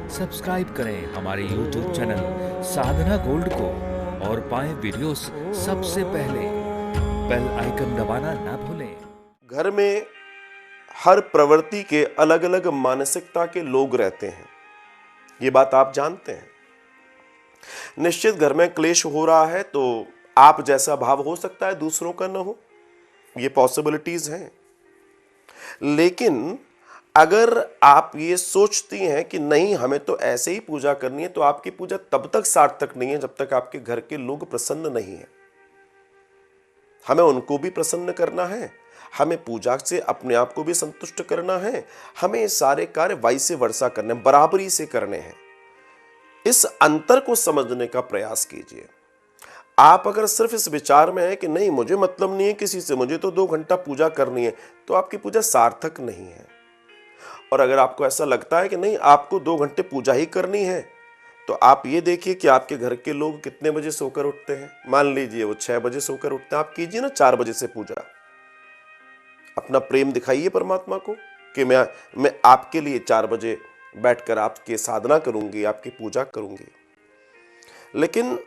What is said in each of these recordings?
Subscribe करें हमारे YouTube channel साधना gold को और पाएं वीडियोस सबसे पहले। बेल आइकन दबाना ना भूलें। घर में हर प्रवृत्ति के अलग अलग मानसिकता के लोग रहते हैं, ये बात आप जानते हैं। निश्चित घर में क्लेश हो रहा है तो आप जैसा भाव हो सकता है दूसरों का न हो, ये पॉसिबिलिटीज हैं। लेकिन अगर आप ये सोचती हैं कि नहीं हमें तो ऐसे ही पूजा करनी है, तो आपकी पूजा तब तक सार्थक नहीं है जब तक आपके घर के लोग प्रसन्न नहीं है। हमें उनको भी प्रसन्न करना है, हमें पूजा से अपने आप को भी संतुष्ट करना है, हमें ये सारे कार्य वाइसे वर्सा करने, बराबरी से करने हैं। इस अंतर को समझने का प्रयास कीजिए। आप अगर सिर्फ इस विचार में है कि नहीं मुझे मतलब नहीं है किसी से, मुझे तो 2 घंटा पूजा करनी है, तो आपकी पूजा सार्थक नहीं है। और अगर आपको ऐसा लगता है कि नहीं आपको 2 घंटे पूजा ही करनी है, तो आप ये देखिए कि आपके घर के लोग कितने बजे सोकर उठते हैं। मान लीजिए वो 6 बजे सोकर उठते हैं, आप कीजिए ना 4 बजे से पूजा। अपना प्रेम दिखाइए परमात्मा को कि मैं आपके लिए 4 बजे बैठकर आपकी साधना करूंगी, आपकी पूजा करूंगी। लेकिन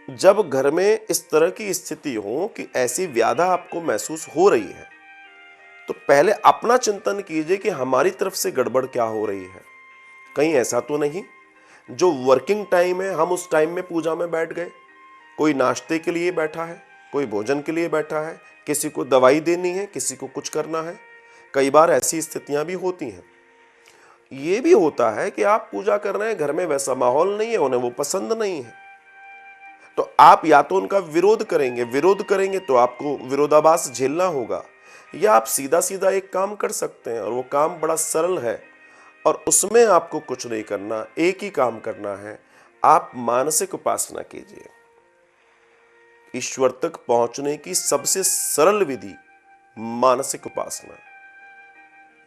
जब घर में इस तरह की स्थिति हो कि ऐसी व्याधा आपको महसूस हो रही है, तो पहले अपना चिंतन कीजिए कि हमारी तरफ से गड़बड़ क्या हो रही है। कहीं ऐसा तो नहीं जो वर्किंग टाइम है हम उस टाइम में पूजा में बैठ गए, कोई नाश्ते के लिए बैठा है, कोई भोजन के लिए बैठा है, किसी को दवाई देनी है, किसी को कुछ करना है। कई बार ऐसी स्थितियां भी होती हैं। ये भी होता है कि आप पूजा कर रहे हैं, घर में वैसा माहौल नहीं है, उन्हें वो पसंद नहीं है, तो आप या तो उनका विरोध करेंगे तो आपको विरोधाभास झेलना होगा, या आप सीधा सीधा एक काम कर सकते हैं और वो काम बड़ा सरल है और उसमें आपको कुछ नहीं करना, एक ही काम करना है। आप मानसिक उपासना कीजिए। ईश्वर तक पहुंचने की सबसे सरल विधि मानसिक उपासना।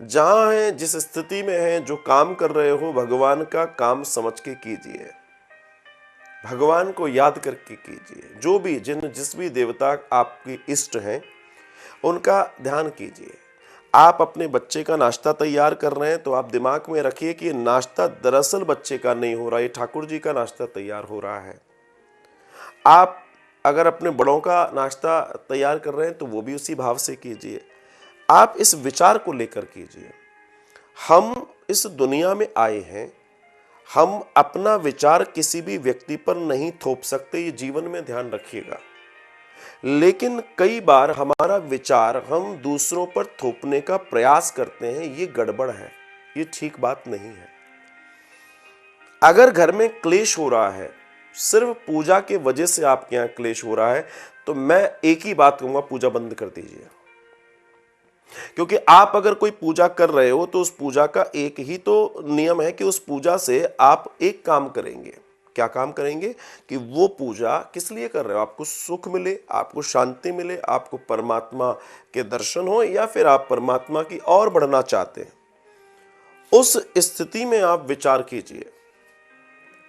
जहां है, जिस स्थिति में है, जो काम कर रहे हो, भगवान का काम समझ के कीजिए, भगवान को याद करके कीजिए। जो भी जिस भी देवता आपके इष्ट हैं उनका ध्यान कीजिए। आप अपने बच्चे का नाश्ता तैयार कर रहे हैं तो आप दिमाग में रखिए कि नाश्ता दरअसल बच्चे का नहीं हो रहा, ये ठाकुर जी का नाश्ता तैयार हो रहा है। आप अगर अपने बड़ों का नाश्ता तैयार कर रहे हैं तो वो भी उसी भाव से कीजिए। आप इस विचार को लेकर कीजिए। हम इस दुनिया में आए हैं, हम अपना विचार किसी भी व्यक्ति पर नहीं थोप सकते, ये जीवन में ध्यान रखिएगा। लेकिन कई बार हमारा विचार हम दूसरों पर थोपने का प्रयास करते हैं, ये गड़बड़ है, ये ठीक बात नहीं है। अगर घर में क्लेश हो रहा है, सिर्फ पूजा के वजह से आपके यहां क्लेश हो रहा है, तो मैं एक ही बात कहूंगा, पूजा बंद कर दीजिए। क्योंकि आप अगर कोई पूजा कर रहे हो तो उस पूजा का एक ही तो नियम है कि उस पूजा से आप एक काम करेंगे। क्या काम करेंगे कि वो पूजा किस लिए कर रहे हो? आपको सुख मिले, आपको शांति मिले, आपको परमात्मा के दर्शन हो, या फिर आप परमात्मा की ओर बढ़ना चाहते हैं। उस स्थिति में आप विचार कीजिए,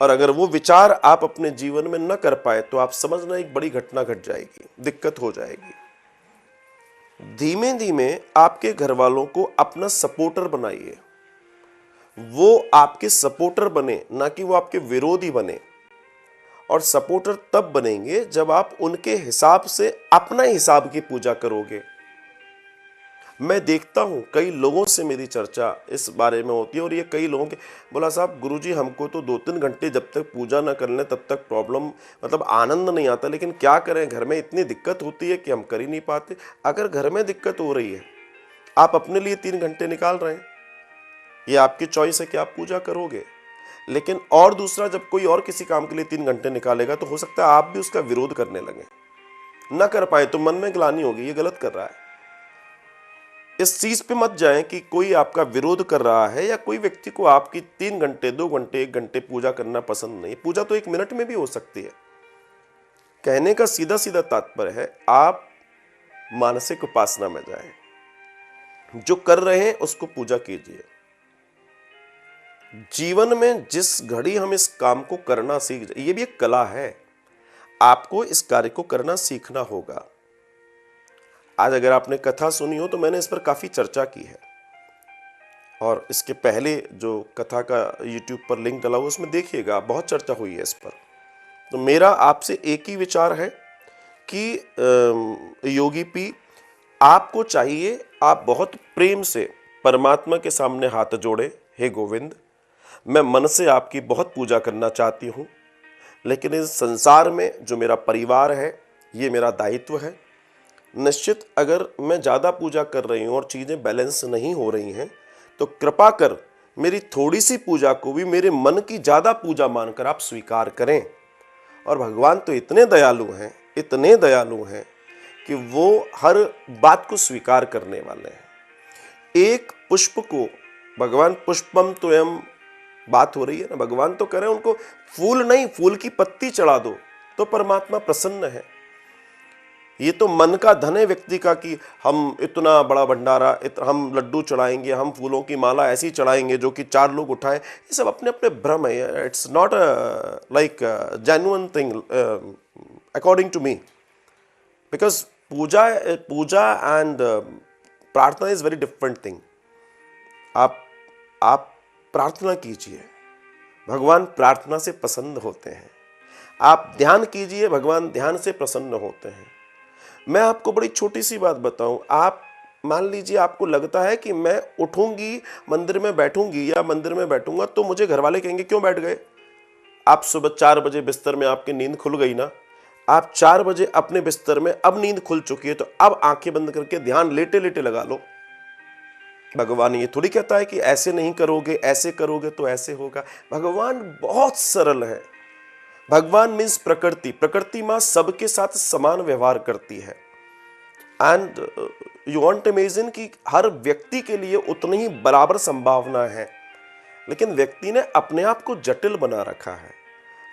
और अगर वो विचार आप अपने जीवन में न कर पाए तो आप समझना एक बड़ी घटना घट जाएगी, दिक्कत हो जाएगी। धीमे धीमे आपके घर वालों को अपना सपोर्टर बनाइए। वो आपके सपोर्टर बने, ना कि वो आपके विरोधी बने। और सपोर्टर तब बनेंगे जब आप उनके हिसाब से अपना हिसाब की पूजा करोगे। मैं देखता हूं कई लोगों से मेरी चर्चा इस बारे में होती है, और ये कई लोगों के बोला, साहब गुरुजी हमको तो 2-3 घंटे जब तक पूजा न कर लें तब तक प्रॉब्लम, मतलब आनंद नहीं आता, लेकिन क्या करें, घर में इतनी दिक्कत होती है कि हम कर ही नहीं पाते। अगर घर में दिक्कत हो रही है, आप अपने लिए 3 घंटे निकाल रहे हैं, ये आपकी चॉइस है कि आप पूजा करोगे। लेकिन और दूसरा, जब कोई और किसी काम के लिए 3 घंटे निकालेगा तो हो सकता है आप भी उसका विरोध करने लगे, ना कर पाए तो मन में ग्लानि होगी, ये गलत कर रहा है। इस चीज पे मत जाएं कि कोई आपका विरोध कर रहा है, या कोई व्यक्ति को आपकी 3 घंटे, 2 घंटे, 1 घंटे पूजा करना पसंद नहीं। पूजा तो 1 मिनट में भी हो सकती है। कहने का सीधा सीधा तात्पर्य है, आप मानसिक उपासना में जाएं। जो कर रहे हैं उसको पूजा कीजिए। जीवन में जिस घड़ी हम इस काम को करना सीख जाए, ये भी एक कला है, आपको इस कार्य को करना सीखना होगा। आज अगर आपने कथा सुनी हो तो मैंने इस पर काफी चर्चा की है, और इसके पहले जो कथा का यूट्यूब पर लिंक डला हुआ उसमें देखिएगा, बहुत चर्चा हुई है इस पर। तो मेरा आपसे एक ही विचार है कि योगी पी, आपको चाहिए, आप बहुत प्रेम से परमात्मा के सामने हाथ जोड़े, हे गोविंद मैं मन से आपकी बहुत पूजा करना चाहती हूँ, लेकिन इस संसार में जो मेरा परिवार है ये मेरा दायित्व है। निश्चित अगर मैं ज़्यादा पूजा कर रही हूँ और चीज़ें बैलेंस नहीं हो रही हैं तो कृपा कर मेरी थोड़ी सी पूजा को भी मेरे मन की ज़्यादा पूजा मानकर आप स्वीकार करें। और भगवान तो इतने दयालु हैं कि वो हर बात को स्वीकार करने वाले हैं। एक पुष्प को भगवान पुष्पम त्वयं, बात हो रही है ना, भगवान तो करें उनको फूल नहीं, फूल की पत्ती चढ़ा दो तो परमात्मा प्रसन्न है। ये तो मन का धन है व्यक्ति का कि हम इतना बड़ा भंडारा, हम लड्डू चढ़ाएंगे, हम फूलों की माला ऐसी चढ़ाएंगे जो कि 4 लोग उठाएं। ये सब अपने अपने भ्रम है। It's not like genuine thing according to me, because puja and prarthana is very different thing. आप प्रार्थना कीजिए, भगवान प्रार्थना से प्रसन्न होते हैं। आप ध्यान कीजिए, भगवान ध्यान से प्रसन्न होते हैं। मैं आपको बड़ी छोटी सी बात बताऊं, आप मान लीजिए आपको लगता है कि मैं उठूंगी, मंदिर में बैठूंगी या मंदिर में बैठूंगा तो मुझे घर वाले कहेंगे क्यों बैठ गए। आप सुबह 4 बजे बिस्तर में आपकी नींद खुल गई ना, आप 4 बजे अपने बिस्तर में, अब नींद खुल चुकी है तो अब आंखें बंद करके ध्यान लेटे लेटे लगा लो। भगवान ये थोड़ी कहता है कि ऐसे नहीं करोगे, ऐसे करोगे तो ऐसे होगा। भगवान बहुत सरल है। भगवान मीन्स प्रकृति, प्रकृति माँ सबके साथ समान व्यवहार करती है। एंड यू वांट इमेजिन कि हर व्यक्ति के लिए उतनी ही बराबर संभावना है, लेकिन व्यक्ति ने अपने आप को जटिल बना रखा है।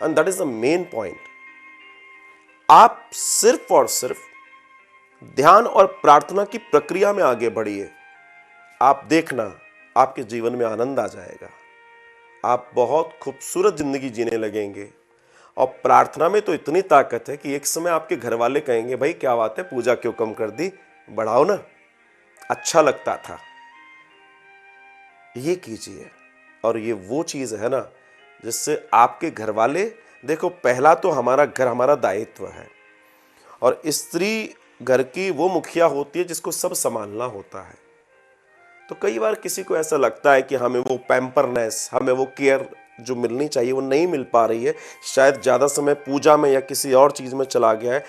And that is the main point. आप सिर्फ और सिर्फ ध्यान और प्रार्थना की प्रक्रिया में आगे बढ़िए, आप देखना आपके जीवन में आनंद आ जाएगा। आप बहुत खूबसूरत जिंदगी जीने लगेंगे। और प्रार्थना में तो इतनी ताकत है कि एक समय आपके घर वाले कहेंगे भाई क्या बात है, पूजा क्यों कम कर दी, बढ़ाओ ना, अच्छा लगता था। ये कीजिए। और ये वो चीज है ना जिससे आपके घर वाले, देखो पहला तो हमारा घर हमारा दायित्व है, और स्त्री घर की वो मुखिया होती है जिसको सब संभालना होता है। तो कई बार किसी को ऐसा लगता है कि हमें वो पैम्परनेस, हमें वो केयर जो मिलनी चाहिए वो नहीं मिल पा रही है, शायद ज़्यादा समय पूजा में या किसी और चीज़ में चला गया है।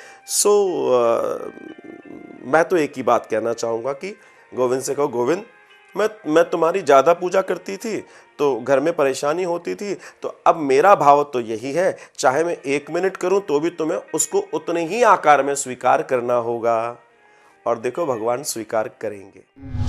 मैं तो एक ही बात कहना चाहूँगा कि गोविंद से कहो, गोविंद मैं तुम्हारी ज़्यादा पूजा करती थी तो घर में परेशानी होती थी, तो अब मेरा भाव तो यही है, चाहे मैं 1 मिनट करूँ तो भी तुम्हें उसको उतने ही आकार में स्वीकार करना होगा। और देखो भगवान स्वीकार करेंगे।